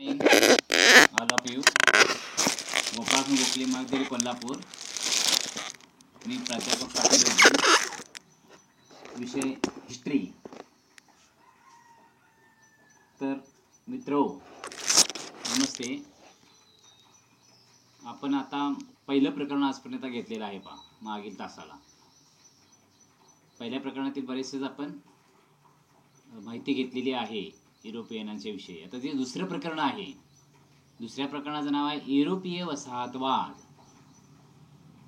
All of you. Gopal Gokhale मागदरी कोल्हापूर. मी प्राध्यापक साहेब. विषय हिस्ट्री. तर मित्रो नमस्ते. आपण आता पहिलं प्रकरण आजपर्यंत घेतलेलं आहे पहा मागील तासाला. पहिल्या प्रकरणातील बरेचसेच आपण माहिती घेतलेली आहे युरोपियनांच्या विषयी. आता जे दुसरं प्रकरण आहे, दुसऱ्या प्रकरणाचं नाव आहे युरोपीय वसाहतवाद.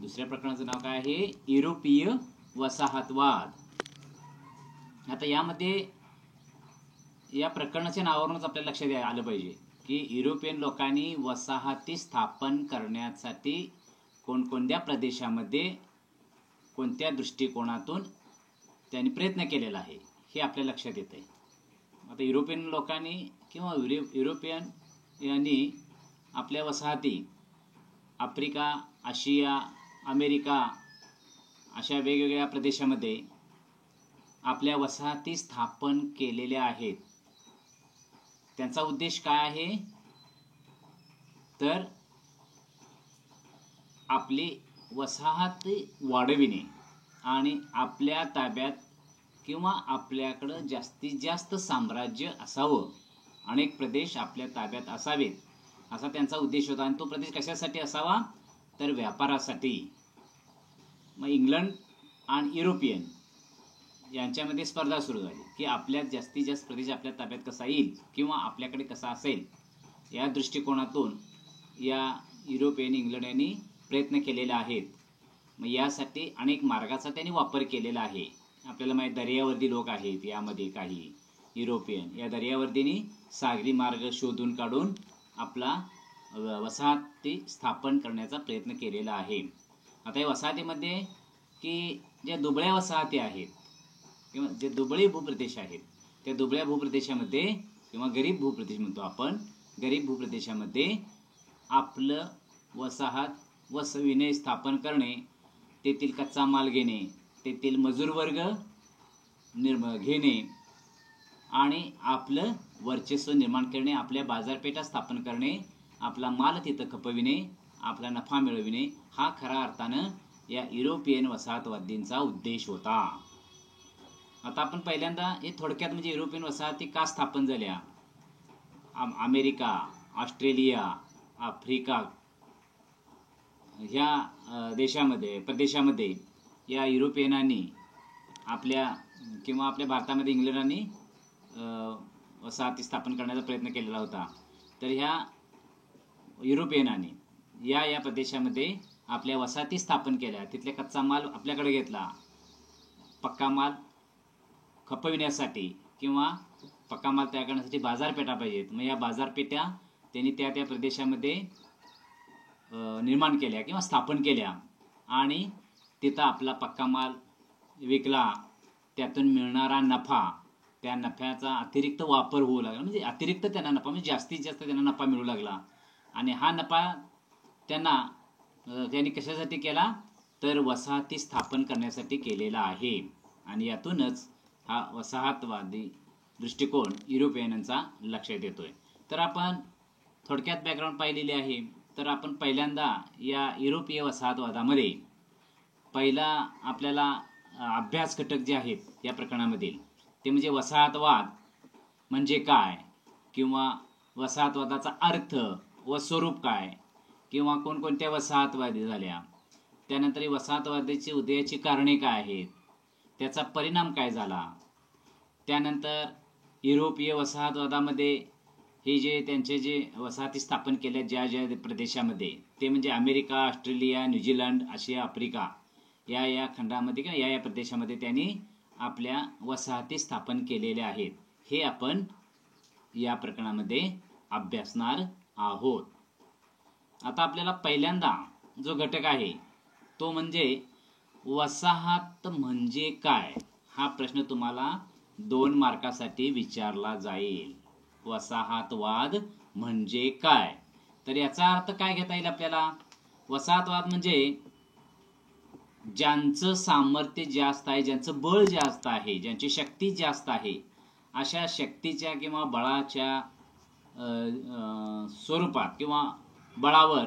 दुसऱ्या प्रकरणाचं नाव काय आहे? युरोपीय वसाहतवाद. आता यामध्ये या प्रकरणाच्या नावावरूनच आपल्याला लक्षात आलं पाहिजे की युरोपियन लोकांनी वसाहती स्थापन करण्यासाठी कोणकोणत्या प्रदेशामध्ये कोणत्या दृष्टिकोनातून त्यांनी प्रयत्न केलेला आहे हे आपल्या लक्षात येतं आहे. आता युरोपियन लोकांनी किंवा युरोपियन यांनी आपल्या वसाहती आफ्रिका, आशिया, अमेरिका अशा वेगवेगळ्या प्रदेशामध्ये आपल्या वसाहती स्थापन केलेल्या आहेत. त्यांचा उद्देश काय आहे? तर आपली वसाहती वाढविणे आणि आपल्या ताब्यात किंवा आपल्याकडं जास्तीत जास्त साम्राज्य असावं, अनेक प्रदेश आपल्या ताब्यात असावेत असा त्यांचा उद्देश होता. आणि तो प्रदेश कशासाठी असावा? तर व्यापारासाठी. मग इंग्लंड आणि युरोपियन यांच्यामध्ये स्पर्धा सुरू झाली की आपल्यात जास्तीत जास्त प्रदेश आपल्या ताब्यात कसा येईल किंवा आपल्याकडे कसा असेल, या दृष्टिकोनातून या युरोपियन इंग्लंड यांनी प्रयत्न केलेले आहेत. मग यासाठी अनेक मार्गाचा त्यांनी वापर केलेला आहे. आपल्याला माहीत दर्यावर्दी लोक आहेत यामध्ये काही युरोपियन. या दर्यावर्दीनी सागरी मार्ग शोधून काढून आपला वसाहती स्थापन करण्याचा प्रयत्न केलेला आहे. आता या वसाहतीमध्ये की ज्या दुबळ्या वसाहती आहेत किंवा जे दुबळे भूप्रदेश आहेत, त्या दुबळ्या भूप्रदेशामध्ये किंवा गरीब भूप्रदेश म्हणतो आपण, गरीब भूप्रदेशामध्ये आपलं वसाहत वसविणे स्थापन करणे, तेथील कच्चा माल घेणे, तेथील मजूर वर्ग घेणे आणि आपलं वर्चस्व निर्माण करणे, आपल्या बाजारपेठा स्थापन करणे, आपला माल तिथं खपविणे, आपला नफा मिळविणे, हा खऱ्या अर्थानं या युरोपियन वसाहतवादींचा उद्देश होता. आता आपण पहिल्यांदा हे थोडक्यात म्हणजे युरोपियन वसाहती का स्थापन झाल्या, अमेरिका, ऑस्ट्रेलिया, आफ्रिका ह्या प्रदेशामध्ये या युरोपियनांनी आपल्या किंवा आपल्या भारतामध्ये इंग्लंडांनी वसाहती स्थापन करण्याचा प्रयत्न केलेला होता. तर ह्या युरोपियनांनी या प्रदेशामध्ये आपल्या वसाहती स्थापन केल्या. तिथले कच्चा माल आपल्याकडे घेतला. पक्का माल खपविण्यासाठी किंवा पक्का माल तयार करण्यासाठी बाजारपेठा पाहिजेत. मग या बाजारपेठा त्यांनी त्या प्रदेशामध्ये निर्माण केल्या किंवा स्थापन केल्या आणि तिथं आपला पक्का माल विकला. त्यातून मिळणारा नफा, त्या नफ्याचा अतिरिक्त वापर होऊ लागला, म्हणजे अतिरिक्त त्यांना नफा म्हणजे जास्तीत जास्त त्यांना नफा मिळू लागला. आणि हा नफा त्यांनी कशासाठी केला? तर वसाहती स्थापन करण्यासाठी केलेला आहे. आणि यातूनच हा वसाहतवादी दृष्टिकोन युरोपियनांचा लक्षात येतोय. तर आपण थोडक्यात बॅकग्राऊंड पाहिलेली आहे. तर आपण पहिल्यांदा या युरोपीय वसाहतवादामध्ये पहिला आपल्याला अभ्यास घटक जे आहेत या प्रकरणामधील ते म्हणजे वसाहतवाद म्हणजे काय, किंवा वसाहतवादाचा अर्थ व स्वरूप काय, किंवा कोणकोणत्या वसाहतवादी झाल्या, त्यानंतर वसाहतवादाची उदयाची कारणे काय आहेत, त्याचा परिणाम काय झाला, त्यानंतर युरोपीय वसाहतवादामध्ये हे जे त्यांचे जे वसाहती स्थापन केल्या ज्या प्रदेशामध्ये, ते म्हणजे अमेरिका, ऑस्ट्रेलिया, न्यूझीलंड, आशिया, आफ्रिका या खंडामध्ये किंवा या प्रदेशामध्ये त्यांनी आपल्या वसाहती स्थापन केलेल्या आहेत. हे आपण या प्रकरणामध्ये अभ्यासणार आहोत. आता आपल्याला पहिल्यांदा जो घटक आहे तो म्हणजे वसाहत म्हणजे काय, हा प्रश्न तुम्हाला 2 मार्कासाठी विचारला जाईल. वसाहतवाद म्हणजे काय? तर याचा अर्थ काय घेता येईल आपल्याला? वसाहतवाद म्हणजे ज्यांचं सामर्थ्य जास्त आहे, ज्यांचं बळ जास्त आहे, ज्यांची शक्ती जास्त आहे, अशा शक्तीच्या किंवा बळाच्या स्वरूपात किंवा बळावर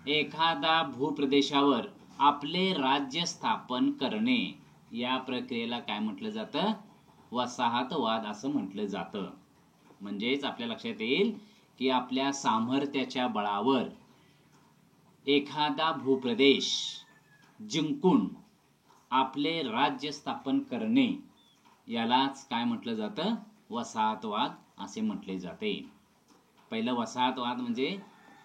एखादा भूप्रदेशावर आपले राज्य स्थापन करणे, या प्रक्रियेला काय म्हटलं जातं? वसाहतवाद असं म्हटलं जातं. म्हणजेच आपल्या लक्षात येईल की आपल्या सामर्थ्याच्या बळावर एखादा भूप्रदेश जिंकून आपले राज्य स्थापन करणे, यालाच काय म्हटलं जातं? वसाहतवाद असे म्हटले जाते. पहिलं वसाहतवाद म्हणजे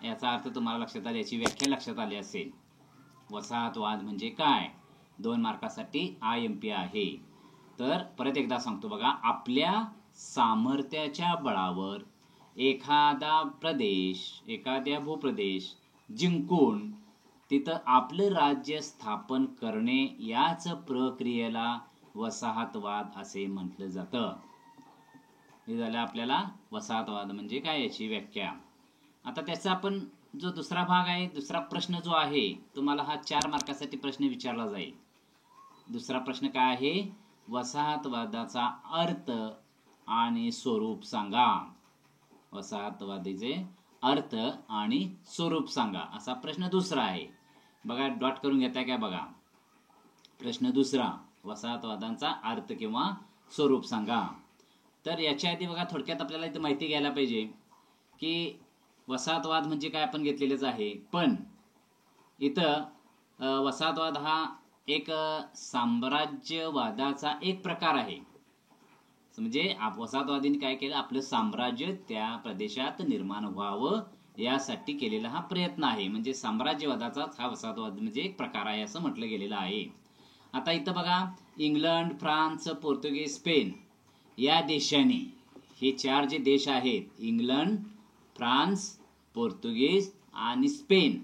याचा अर्थ तुम्हाला लक्षात आला, याची व्याख्या लक्षात आली असेल. वसाहतवाद म्हणजे काय? 2 मार्कासाठी IMP आहे. तर परत एकदा सांगतो बघा, आपल्या सामर्थ्याच्या बळावर एखादा प्रदेश, एखाद्या भूप्रदेश जिंकून तिथं आपलं राज्य स्थापन करणे, याच प्रक्रियेला वसाहतवाद असे म्हटलं जातं. हे झालं आपल्याला वसाहतवाद म्हणजे काय याची व्याख्या. आता त्याचा आपण जो दुसरा भाग आहे, दुसरा प्रश्न जो आहे, तुम्हाला हा 4 मार्कासाठी प्रश्न विचारला जाईल. दुसरा प्रश्न काय आहे? वसाहतवादाचा अर्थ आणि स्वरूप सांगा. वसाहतवादाचे अर्थ आणि स्वरूप सांगा, असा प्रश्न दुसरा आहे. बघा, डॉट करून घेताय काय? बघा, प्रश्न दुसरा, वसाहतवादाचा अर्थ किंवा स्वरूप सांगा. तर याच्या आधी बघा, थोडक्यात आपल्याला इथं माहिती घ्यायला पाहिजे की वसाहतवाद म्हणजे काय आपण घेतलेलंच आहे, पण इथं वसाहतवाद हा एक साम्राज्यवादाचा एक प्रकार आहे. म्हणजे वसाहतवादीने काय केलं? आपलं साम्राज्य त्या प्रदेशात निर्माण व्हावं यासाठी केलेला हा प्रयत्न आहे. म्हणजे साम्राज्यवादाचाच हा वसाहतवाद म्हणजे एक प्रकार आहे असं म्हटलं गेलेलं आहे. आता इथं बघा, इंग्लंड, फ्रान्स, पोर्तुगीज, स्पेन या देशांनी, हे 4 जे देश आहेत, इंग्लंड, फ्रान्स, पोर्तुगीज आणि स्पेन,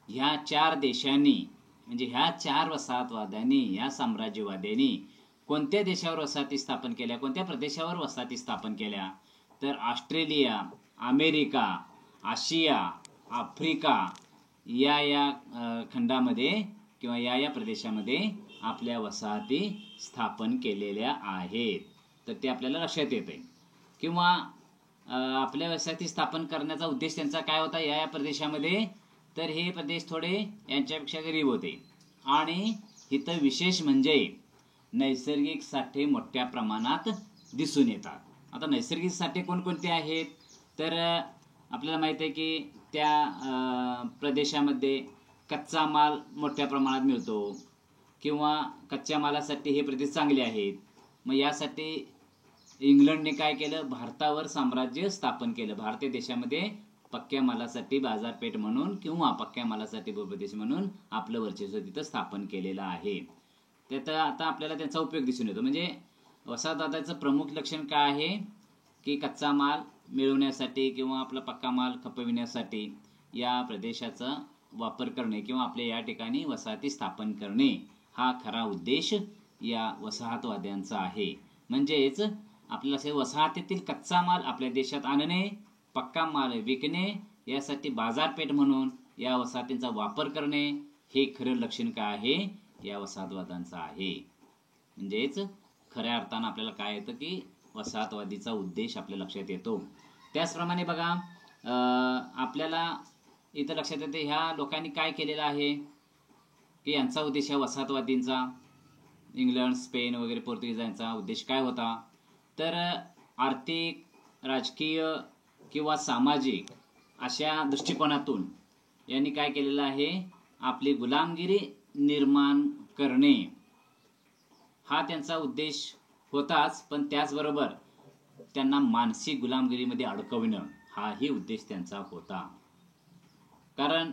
ह्या 4 देशांनी, म्हणजे ह्या 4 वसाहतवाद्यांनी, या साम्राज्यवाद्यांनी कोणत्या देशावर वसाहती स्थापन केल्या, कोणत्या प्रदेशावर वसाहती स्थापन केल्या? तर ऑस्ट्रेलिया, अमेरिका, आशिया, आफ्रिका या खंडामध्ये किंवा या प्रदेशामध्ये आपल्या वसाहती स्थापन केलेल्या आहेत. तर ते आपल्याला लक्षात येते. किंवा आपल्या वसाहती स्थापन करण्याचा उद्देश त्यांचा काय होता या प्रदेशामध्ये? तर हे प्रदेश थोडे यांच्यापेक्षा गरीब होते आणि इथं विशेष म्हणजे नैसर्गिक साठे मोठ्या प्रमाणात दिसून येतात. आता नैसर्गिक साठे कोणकोणते आहेत? तर आपल्याला माहित आहे की त्या प्रदेशामध्ये कच्चा माल मोठ्या प्रमाणात मिळतो किंवा कच्च्या मालासाठी हे प्रदेश चांगले आहेत. मग यासाठी इंग्लंडने काय केलं? भारतावर साम्राज्य स्थापन केलं. भारतीय देशामध्ये पक्क्या मालासाठी बाजारपेठ म्हणून किंवा पक्क्या मालासाठी भूप्रदेश म्हणून आपलं वर्चस्व तिथं स्थापन केलेलं आहे. त्यात आता आपल्याला त्याचा उपयोग दिसून येतो. म्हणजे वसाहतवादाचं प्रमुख लक्षण काय आहे की कच्चा माल मिळवण्यासाठी किंवा आपला पक्का माल खपविण्यासाठी या प्रदेशाचा वापर करणे किंवा आपल्या या ठिकाणी वसाहती स्थापन करणे, हा खरा उद्देश या वसाहतवाद्यांचा आहे. म्हणजेच आपल्याला वसाहतीतील कच्चा माल आपल्या देशात आणणे, पक्का माल विकणे, यासाठी बाजारपेठ म्हणून या वसाहतींचा वापर करणे, हे खरं लक्षण काय आहे? या वसाहतवादांचा आहे. म्हणजेच खऱ्या अर्थानं आपल्याला काय येतं की वसाहतवादीचा उद्देश आपल्या लक्षात येतो. त्याचप्रमाणे बघा, आपल्याला इथं लक्षात येते ह्या लोकांनी काय केलेलं आहे की यांचा उद्देश, या वसाहतवादींचा, इंग्लंड, स्पेन वगैरे पोर्तुगीज यांचा उद्देश काय होता? तर आर्थिक, राजकीय किंवा सामाजिक अशा दृष्टिकोनातून यांनी काय केलेलं आहे? आपली गुलामगिरी निर्माण करणे, हा त्यांचा उद्देश होताच, पण त्याचबरोबर त्यांना मानसिक गुलामगिरीमध्ये अडकविणं, हाही उद्देश त्यांचा होता. कारण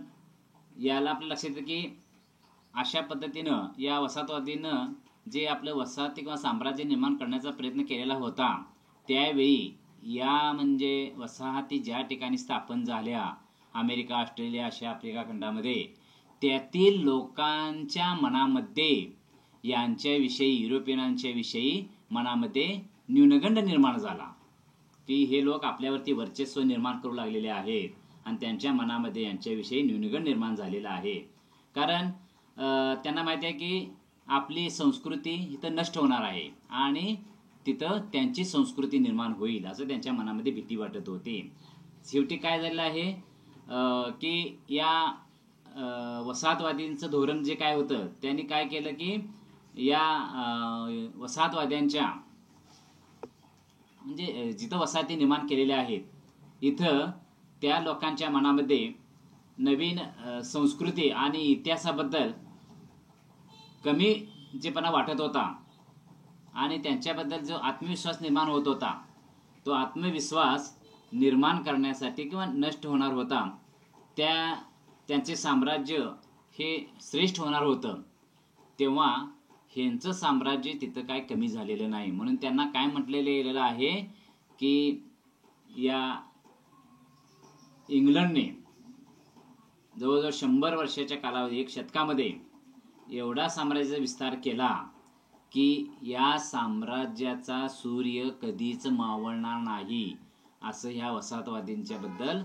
याला आपलं लक्षात येतं की अशा पद्धतीनं या वसाहतवादीनं जे आपलं वसाहती किंवा साम्राज्य निर्माण करण्याचा प्रयत्न केलेला होता, त्यावेळी या म्हणजे वसाहती ज्या ठिकाणी स्थापन झाल्या, अमेरिका, ऑस्ट्रेलिया, आशिया, आफ्रिका खंडामध्ये, त्यातील लोकांच्या मनामध्ये यांच्याविषयी, युरोपियनांच्या विषयी मनामध्ये न्यूनगंड निर्माण झाला की हे लोक आपल्यावरती वर्चस्व निर्माण करू लागलेले आहेत आणि त्यांच्या मनामध्ये यांच्याविषयी न्यूनगंड निर्माण झालेला आहे. कारण त्यांना माहिती आहे की आपली संस्कृती इथं नष्ट होणार आहे आणि तिथं त्यांची संस्कृती निर्माण होईल असं त्यांच्या मनामध्ये भीती वाटत होती. शेवटी काय झालेलं आहे? की या वसाहतवादींचं धोरण जे काय होतं, त्यांनी काय केलं की या वसाहतवाद्यांच्या म्हणजे जिथं वसाहती निर्माण केलेल्या आहेत इथं त्या लोकांच्या मनामध्ये नवीन संस्कृती आणि इतिहासाबद्दल कमीपणा वाटत होता आणि त्यांच्याबद्दल जो आत्मविश्वास निर्माण होत होता, तो आत्मविश्वास निर्माण करण्यासाठी किंवा नष्ट होणार होता, त्यांचे साम्राज्य हे श्रेष्ठ होणार होतं, तेव्हा ह्यांचं साम्राज्य तिथं काय कमी झालेलं नाही. म्हणून त्यांना काय म्हटलेलं गेलेलं आहे की या इंग्लंडने जवळजवळ 100 वर्षाच्या कालावधी, 1 शतकामध्ये एवढा साम्राज्याचा विस्तार केला की या साम्राज्याचा सूर्य कधीच मावळणार नाही, असं ह्या वसाहतवादींच्या बद्दल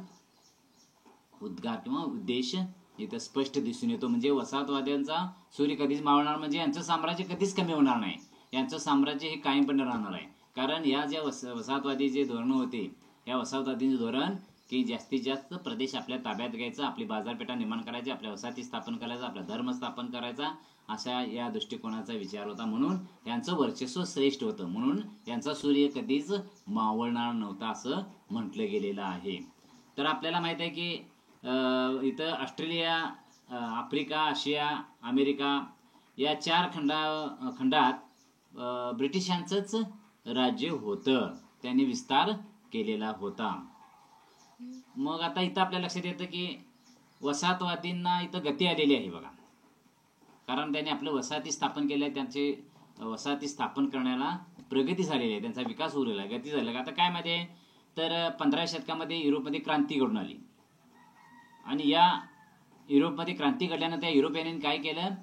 उद्गार किंवा उद्देश इथं स्पष्ट दिसून येतो. म्हणजे वसाहतवाद्यांचा सूर्य कधीच मावळणार म्हणजे यांचं साम्राज्य कधीच कमी होणार नाही, यांचं साम्राज्य हे कायमपणे राहणार आहे. कारण या ज्या वसाहतवादी जे धोरण होते, या वसाहतवादींचे धोरण की जास्तीत जास्त प्रदेश आपल्या ताब्यात घ्यायचा, आपली बाजारपेठा निर्माण करायची, आपल्या वसाहती स्थापन करायचा, आपला धर्म स्थापन करायचा, अशा या दृष्टिकोनाचा विचार होता. म्हणून यांचं वर्चस्व श्रेष्ठ होतं, म्हणून यांचा सूर्य कधीच मावळणार नव्हता असं म्हटलं गेलेलं आहे. तर आपल्याला माहित आहे की इथं ऑस्ट्रेलिया, आफ्रिका, आशिया, अमेरिका या 4 खंडात ब्रिटिशांचंच राज्य होतं, त्यांनी विस्तार केलेला होता. मग आता इथं आपल्या लक्षात येतं की वसाहतवादींना इथं गती आलेली आहे बघा, कारण त्यांनी आपलं वसाहती स्थापन केल्या, त्यांचे वसाहती स्थापन करण्याला प्रगती झालेली आहे, त्यांचा विकास होऊ लागला, गती झाली. आता काय माहिती आहे तर 15व्या शतकामध्ये युरोपमध्ये क्रांती घडून आली आणि या युरोपमध्ये क्रांती घडल्यानंतर युरोपियनांनी काय केलं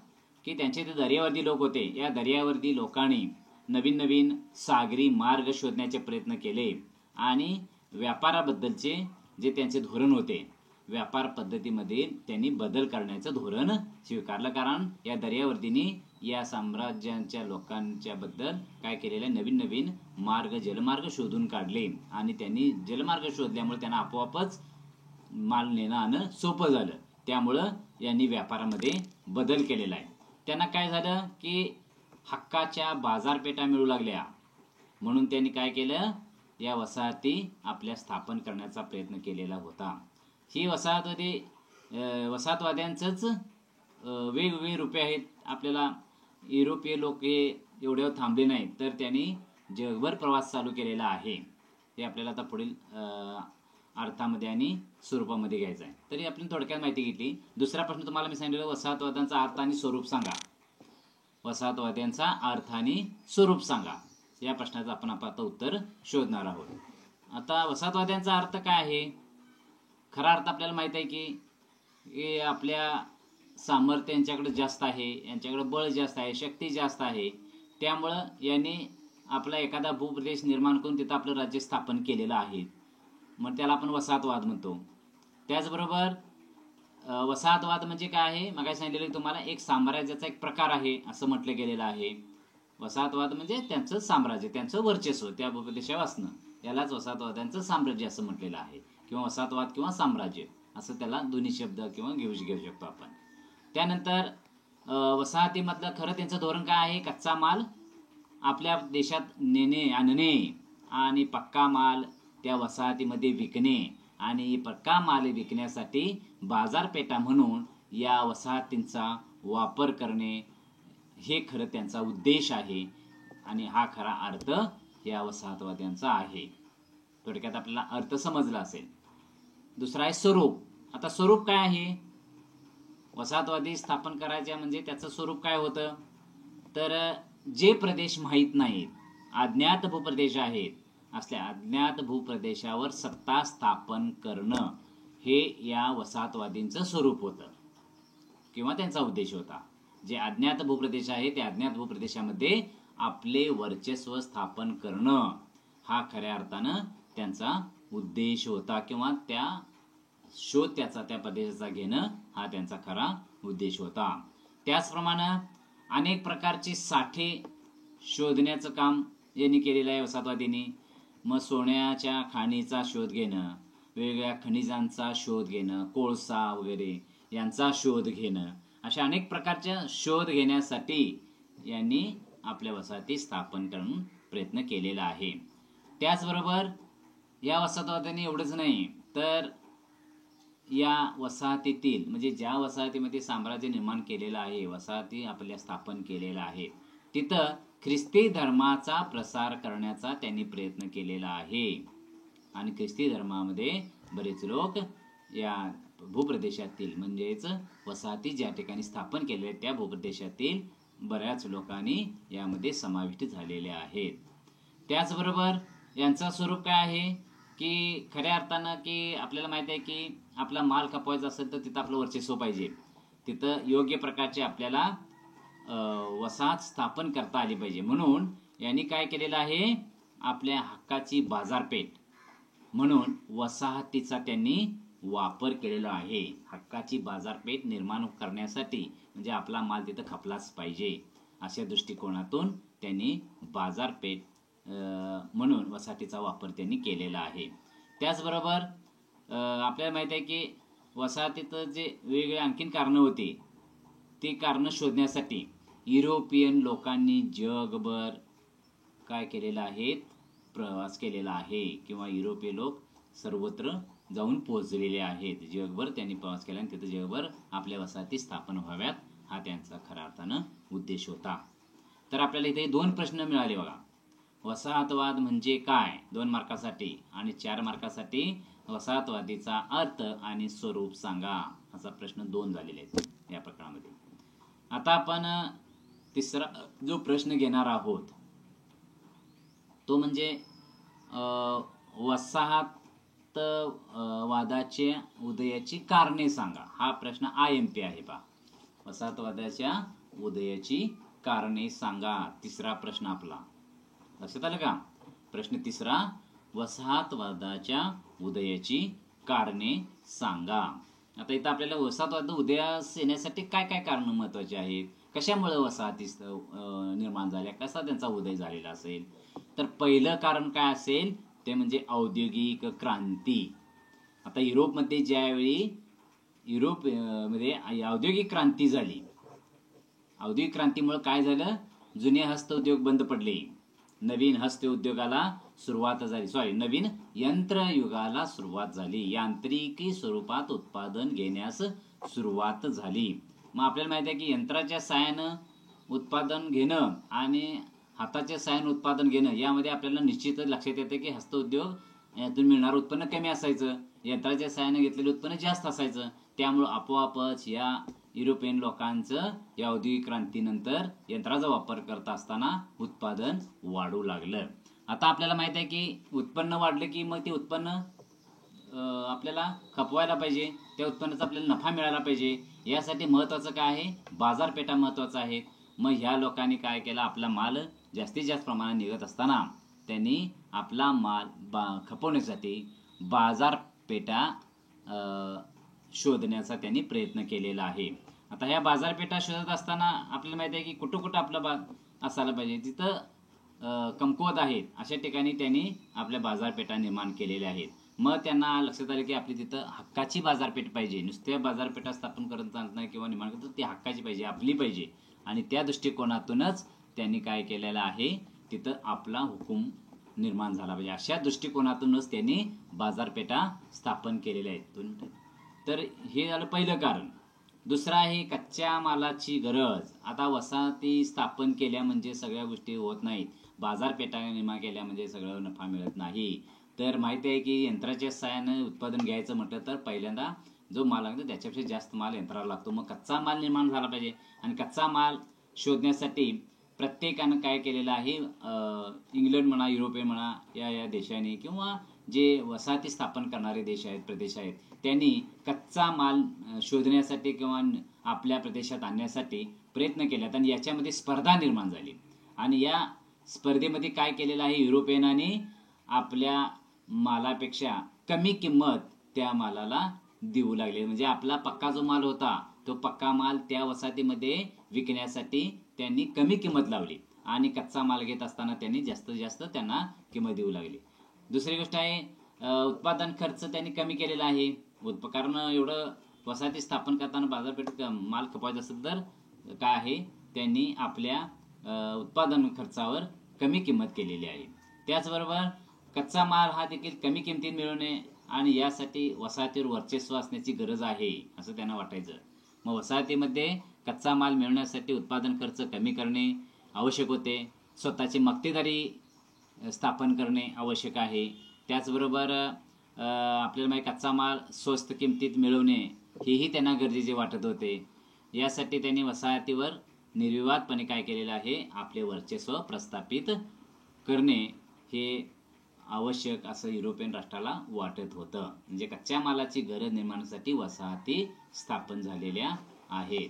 की त्यांचे ते दर्यावर्दी लोक होते, या दर्यावर्दी लोकांनी नवीन नवीन सागरी मार्ग शोधण्याचे प्रयत्न केले आणि व्यापाराबद्दलचे जे त्यांचे धोरण होते, व्यापार पद्धतीमध्ये त्यांनी बदल करण्याचं धोरण स्वीकारलं. कारण या दर्यावर्दींनी या साम्राज्यांच्या लोकांच्या बद्दल काय केलेलं आहे, नवीन नवीन मार्ग, जलमार्ग शोधून काढले आणि त्यांनी जलमार्ग शोधल्यामुळे त्यांना आपोआपच माल नेणं आणं सोपं झालं, त्यामुळं यांनी व्यापारामध्ये बदल केलेला आहे. त्यांना काय झालं की हक्काच्या बाजारपेठा मिळू लागल्या, म्हणून त्यांनी काय केलं, या वसाहती आपल्या स्थापन करण्याचा प्रयत्न केलेला होता. ही वसाहतवाद्यांचंच वेगवेगळे रूपे आहेत. आपल्याला युरोपीय लोक हे एवढ्यावर थांबले नाहीत, तर त्यांनी जगभर प्रवास चालू केलेला आहे. हे आपल्याला आता पुढील अर्थामध्ये आणि स्वरूपामध्ये घ्यायचं आहे. तरी आपण थोडक्यात माहिती घेतली. दुसरा प्रश्न तुम्हाला मी सांगितलेला, वसाहतवाद्यांचा अर्थ आणि स्वरूप सांगा. वसाहतवाद्यांचा अर्थ आणि स्वरूप सांगा, या प्रश्नाचं आपण आता उत्तर शोधणार आहोत. आता वसाहतवाद्यांचा अर्थ काय आहे, खरा अर्थ आपल्याला माहित आहे की आपल्या सामर्थ्य यांच्याकडे जास्त आहे, यांच्याकडे बळ जास्त आहे, शक्ती जास्त आहे, त्यामुळं यांनी आपला एखादा भूप्रदेश निर्माण करून तिथं आपलं राज्य स्थापन केलेलं आहे, मग त्याला आपण वसाहतवाद म्हणतो. त्याचबरोबर वसाहतवाद म्हणजे काय आहे, मग सांगितलेलं तुम्हाला, एक साम्राज्याचा एक प्रकार आहे असं म्हटलं गेलेलं आहे. वसाहतवाद म्हणजे त्यांचं साम्राज्य, त्यांचं वर्चस्व त्या भूप्रदेशावर असणं, यालाच वसाहतवाद्यांचं साम्राज्य असं म्हटलेलं आहे, किंवा वसाहतवाद किंवा साम्राज्य असं त्याला दोन्ही शब्द किंवा घेऊ शकतो आपण. त्यानंतर वसाहतीमधलं खरं त्यांचं धोरण काय आहे, कच्चा माल आपल्या देशात नेणे आणणे आणि पक्का माल त्या वसाहतीमध्ये विकणे आणि पक्का माल विकण्यासाठी बाजारपेठा म्हणून या वसाहतींचा वापर करणे, हे खरं त्यांचा उद्देश आहे आणि हा खरा अर्थ या वसाहतवाद्यांचा आहे. थोडक्यात आपल्याला अर्थ समजला असेल. दुसरा आहे स्वरूप. आता स्वरूप काय आहे, वसाहतवादी स्थापन करायच्या म्हणजे त्याचं स्वरूप काय होतं, तर जे प्रदेश माहीत नाहीत, अज्ञात भूप्रदेश आहेत, असल्या अज्ञात भूप्रदेशावर सत्ता स्थापन करणं, हे या वसाहतवादींचं स्वरूप होतं किंवा त्यांचा उद्देश होता. जे अज्ञात भूप्रदेश आहे त्या अज्ञात भूप्रदेशामध्ये आपले वर्चस्व स्थापन करणं, हा खऱ्या अर्थानं त्यांचा उद्देश होता किंवा त्या त्या प्रदेशाचा घेणं, हा त्यांचा खरा उद्देश होता. त्याचप्रमाणे अनेक प्रकारचे साठे शोधण्याचं काम यांनी केलेलं आहे वसाहतवादींनी. मग सोन्याच्या खाणीचा शोध घेणं, वेगवेगळ्या खनिजांचा शोध घेणं, कोळसा वगैरे यांचा शोध घेणं, अशा अनेक प्रकारच्या शोध घेण्यासाठी यांनी आपल्या वसाहती स्थापन करून प्रयत्न केलेला आहे. त्याचबरोबर या वसाहतवाद्यांनी एवढंच नाही तर या वसाहतीतील म्हणजे ज्या वसाहतीमध्ये साम्राज्य निर्माण केलेलं आहे, वसाहती आपल्या स्थापन केलेला आहे, तिथं ख्रिस्ती धर्माचा प्रसार करण्याचा त्यांनी प्रयत्न केलेला आहे. आणि ख्रिस्ती धर्मामध्ये बरेच लोक या भूप्रदेशातील म्हणजेच वसाहती ज्या ठिकाणी स्थापन केलेल्या आहेत त्या भूप्रदेशातील बऱ्याच लोकांनी यामध्ये समाविष्ट झालेले आहेत. त्याचबरोबर यांचं स्वरूप काय आहे की खऱ्या अर्थानं की आपल्याला माहित आहे की आपला माल खपवायचा असेल तर तिथं आपलं वर्चस्व पाहिजे, तिथं योग्य प्रकारचे आपल्याला वसाहत स्थापन करता आली पाहिजे. म्हणून यांनी काय केलेलं आहे, आपल्या हक्काची बाजारपेठ म्हणून वसाहतीचा त्यांनी वापर केलेला आहे. हक्काची बाजारपेठ निर्माण करण्यासाठी म्हणजे आपला माल तिथं खपलाच पाहिजे अशा दृष्टिकोनातून त्यांनी बाजारपेठ म्हणून वसाहतीचा वापर त्यांनी केलेला आहे. त्याचबरोबर आपल्याला माहित आहे की वसाहतीत जे वेगवेगळे आणखीन कारणं होती ती कारणं शोधण्यासाठी युरोपियन लोकांनी जगभर काय केलेलं आहे, प्रवास केलेला आहे किंवा युरोपीय लोक सर्वत्र जाऊन पोहोचलेले आहेत. जगभर त्यांनी प्रवास केला आणि तिथं जगभर आपल्या वसाहती स्थापन व्हाव्यात हा त्यांचा खऱ्या अर्थानं उद्देश होता. तर आपल्याला इथे 2 प्रश्न मिळाले बघा. वसाहतवाद म्हणजे काय 2 मार्कासाठी आणि 4 मार्कासाठी वसाहतवादीचा अर्थ आणि स्वरूप सांगा असा प्रश्न 2 झालेले आहेत या प्रकरणामध्ये. आता आपण तिसरा जो प्रश्न घेणार आहोत तो म्हणजे वसाहतवादाच्या उदयाची कारणे सांगा. हा प्रश्न IMP आहे पहा. वसाहतवादाच्या उदयाची कारणे सांगा तिसरा प्रश्न आपला. लक्षात आलं का? प्रश्न तिसरा वसाहतवादाच्या उदयाची कारणे सांगा. आता इथं आपल्याला वसाहतवाद उदयास येण्यासाठी काय काय कारण महत्वाचे आहेत, कशामुळे वसाहती निर्माण झाल्या, कसा त्यांचा उदय झालेला असेल. तर पहिलं कारण काय असेल ते म्हणजे औद्योगिक क्रांती. आता युरोपमध्ये ज्यावेळी मध्ये औद्योगिक क्रांती झाली, औद्योगिक क्रांतीमुळे काय झालं, जुने हस्तउद्योग बंद पडले, नवीन हस्तउद्योगाला सुरुवात झाली, नवीन यंत्रयुगाला सुरुवात झाली, यांत्रिकी स्वरूपात उत्पादन घेण्यास सुरुवात झाली. मग आपल्याला माहिती आहे की यंत्राच्या साहाय्यानं उत्पादन घेणं आणि हाताच्या साहाय्यानं उत्पादन घेणं यामध्ये आपल्याला निश्चितच लक्षात येतं की हस्तउद्योग यातून मिळणारं उत्पन्न कमी असायचं, यंत्राच्या साहाय्यानं घेतलेलं उत्पन्न जास्त असायचं. त्यामुळं आपोआपच या युरोपियन लोकांचं या औद्योगिक क्रांतीनंतर यंत्राचा वापर करत असताना उत्पादन वाढू लागलं. आता आपल्याला माहित आहे की उत्पन्न वाढलं की मग ते उत्पन्न आपल्याला खपवायला पाहिजे, त्या उत्पन्नाचा आपल्याला नफा मिळाला पाहिजे. यासाठी महत्वाचं काय आहे, बाजारपेठा महत्वाचं आहे. मग ह्या लोकांनी काय केलं, आपला माल जास्तीत जास्त प्रमाणात निघत असताना त्यांनी आपला माल खपवण्यासाठी बाजारपेठा शोधण्याचा त्यांनी प्रयत्न केलेला आहे. आता ह्या बाजारपेठा शोधत असताना आपल्याला माहिती आहे की कुठं कुठं आपलं असायला पाहिजे, जिथं कमकुवत आहेत अशा ठिकाणी त्यांनी आपल्या बाजारपेठा निर्माण केलेल्या आहेत. मग त्यांना लक्षात आलं की आपली तिथं हक्काची बाजारपेठ पाहिजे, नुसत्या बाजारपेठा स्थापन करत चालत नाही किंवा निर्माण करत, ती हक्काची पाहिजे, आपली पाहिजे. आणि त्या दृष्टिकोनातूनच त्यांनी काय केलेलं आहे, तिथं आपला हुकूम निर्माण झाला पाहिजे, अशा दृष्टिकोनातूनच त्यांनी बाजारपेठा स्थापन केलेल्या आहेत. तर हे झालं पहिलं कारण. दुसरं आहे कच्च्या मालाची गरज. आता वसाहती स्थापन केल्या म्हणजे सगळ्या गोष्टी होत नाहीत, बाजारपेठा निर्माण केल्या म्हणजे सगळं नफा मिळत नाही. तर माहिती आहे की यंत्राच्या सहाय्यानं उत्पादन घ्यायचं म्हटलं तर पहिल्यांदा जो माल लागतो त्याच्यापेक्षा जास्त माल यंत्राला लागतो. मग कच्चा माल निर्माण झाला पाहिजे आणि कच्चा माल शोधण्यासाठी प्रत्येकानं काय केलेलं आहे, इंग्लंड म्हणा, युरोपियन म्हणा, या देशांनी किंवा जे वसाहती स्थापन करणारे देश आहेत, प्रदेश आहेत, त्यांनी कच्चा माल शोधण्यासाठी किंवा आपल्या प्रदेशात आणण्यासाठी प्रयत्न केलेत आणि याच्यामध्ये स्पर्धा निर्माण झाली. आणि या स्पर्धेमध्ये काय केलेलं आहे, युरोपियनांनी आपल्या मालापेक्षा कमी किंमत त्या मालाला देऊ लागले. म्हणजे आपला पक्का जो माल होता तो पक्का माल त्या वसाहतीमध्ये विकण्यासाठी त्यांनी कमी किंमत लावली आणि कच्चा माल घेत असताना त्यांनी जास्तीत जास्त त्यांना किंमत देऊ लागली. दुसरी गोष्ट आहे उत्पादन खर्च त्यांनी कमी केलेला आहे. कारण एवढं वसाहती स्थापन करताना बाजारपेठेत माल खपवायचा असेल तर काय आहे, त्यांनी आपल्या उत्पादन खर्चावर कमी किंमत केलेली आहे. त्याचबरोबर कच्चा माल हा देखील कमी किमतीत मिळवणे आणि यासाठी वसाहतीवर वर्चस्व असण्याची गरज आहे असं त्यांना वाटायचं. मग वसाहतीमध्ये कच्चा माल मिळवण्यासाठी उत्पादन खर्च कमी करणे आवश्यक होते. स्वतःची मक्तेदारी स्थापन करणे आवश्यक आहे. त्याचबरोबर आपल्याला माहिती कच्चा माल स्वस्त किमतीत मिळवणे हेही त्यांना गरजेचे वाटत होते. यासाठी त्यांनी वसाहतीवर निर्विवादपणे काय केलेलं आहे, आपले वर्चस्व प्रस्थापित करणे हे आवश्यक असं युरोपियन राष्ट्राला वाटत होतं. म्हणजे कच्च्या मालाची गरज निर्माणासाठी वसाहती स्थापन झालेल्या आहेत.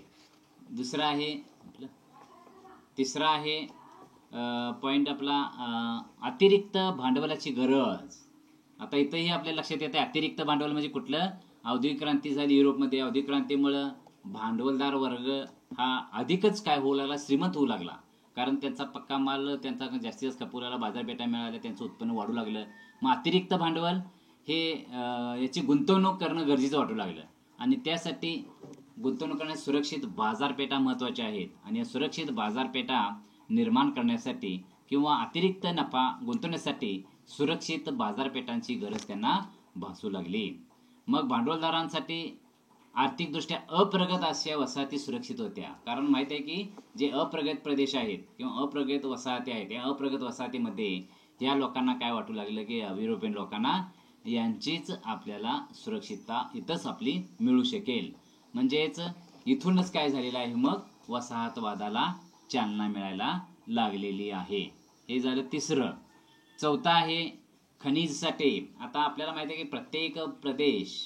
दुसरा आहे तिसरा आहे पॉइंट आपला अतिरिक्त भांडवलाची गरज. आता इथंही आपल्या लक्षात येते अतिरिक्त भांडवल म्हणजे कुठलं, औद्योगिक क्रांती झाली युरोपमध्ये. औद्योगिक क्रांतीमुळं भांडवलदार वर्ग हा अधिकच काय होऊ लागला, श्रीमंत होऊ लागला. कारण त्यांचा पक्का माल त्यांचा जास्तीत जास्त खपू लागला, बाजारपेठा मिळाल्या, त्यांचं उत्पन्न वाढू लागलं. मग अतिरिक्त भांडवल हे याची गुंतवणूक करणं गरजेचं वाटू लागलं आणि त्यासाठी गुंतवणूक करण्यास सुरक्षित बाजारपेठा महत्त्वाच्या आहेत. आणि या सुरक्षित बाजारपेठा निर्माण करण्यासाठी किंवा अतिरिक्त नफा गुंतवण्यासाठी सुरक्षित बाजारपेठांची गरज त्यांना भासू लागली. मग भांडवलदारांसाठी आर्थिकदृष्ट्या अप्रगत अशा वसाहती सुरक्षित होत्या. कारण माहिती आहे की जे अप्रगत प्रदेश आहेत किंवा अप्रगत वसाहती आहेत, या अप्रगत वसाहतीमध्ये या लोकांना काय वाटू लागलं की युरोपियन लोकांना यांचीच आपल्याला सुरक्षितता इथंच आपली मिळू शकेल. म्हणजेच इथूनच काय झालेलं आहे, मग वसाहतवादाला चालना मिळायला लागलेली आहे. हे झालं तिसरं. चौथं आहे खनिज साठे. आता आपल्याला माहिती आहे की प्रत्येक प्रदेश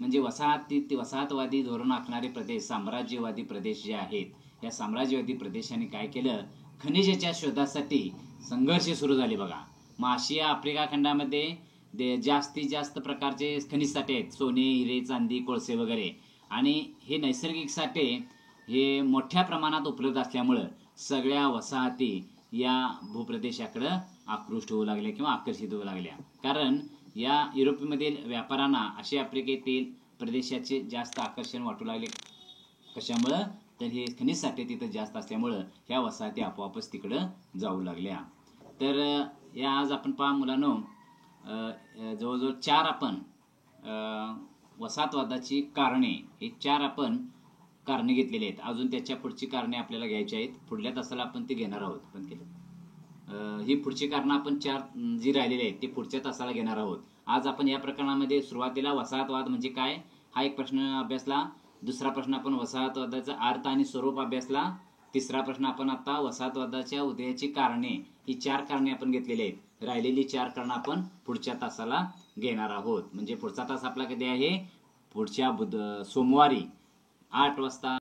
म्हणजे वसाहतवादी धोरण आखणारे प्रदेश, साम्राज्यवादी प्रदेश जे आहेत, या साम्राज्यवादी प्रदेशाने काय केलं, खनिजाच्या शोधासाठी संघर्ष सुरू झाले बघा. मग आशिया आफ्रिका खंडामध्ये जास्तीत जास्त प्रकारचे खनिज साठे आहेत, सोने, हिरे, चांदी, कोळसे वगैरे. आणि हे नैसर्गिक साठे हे मोठ्या प्रमाणात उपलब्ध असल्यामुळं सगळ्या वसाहती या भूप्रदेशाकडं आकृष्ट होऊ लागल्या किंवा आकर्षित होऊ लागल्या. कारण या युरोपमधील व्यापाऱ्यांना आशिया आफ्रिकेतील प्रदेशाचे जास्त आकर्षण वाटू लागले. कशामुळं, तर हे खनिज साठे तिथं जास्त असल्यामुळं ह्या वसाहती आपोआपच तिकडं जाऊ लागल्या. तर या आज आपण पहा मुलांनो, जवळजवळ 4 आपण वसाहतवादाची कारणे, हे 4 आपण कारणे घेतलेली आहेत. अजून त्याच्या पुढची कारणे आपल्याला घ्यायची आहेत. पुढल्या तासाला आपण ते घेणार आहोत. पण ही पुढची कारणं आपण 4 जी राहिलेली आहेत ते पुढच्या तासाला घेणार आहोत. आज आपण या प्रकरणामध्ये सुरुवातीला वसाहतवाद म्हणजे काय हा एक प्रश्न अभ्यासला. दुसरा प्रश्न आपण वसाहतवादाचा अर्थ आणि स्वरूप अभ्यासला. तिसरा प्रश्न आपण आता वसाहतवादाच्या उदयाची कारणे, ही 4 कारणे आपण घेतलेली आहेत. राहिलेली 4 कारणं आपण पुढच्या तासाला घेणार आहोत. म्हणजे पुढचा तास आपला कधी आहे, पुढच्या सोमवारी 8 वाजता.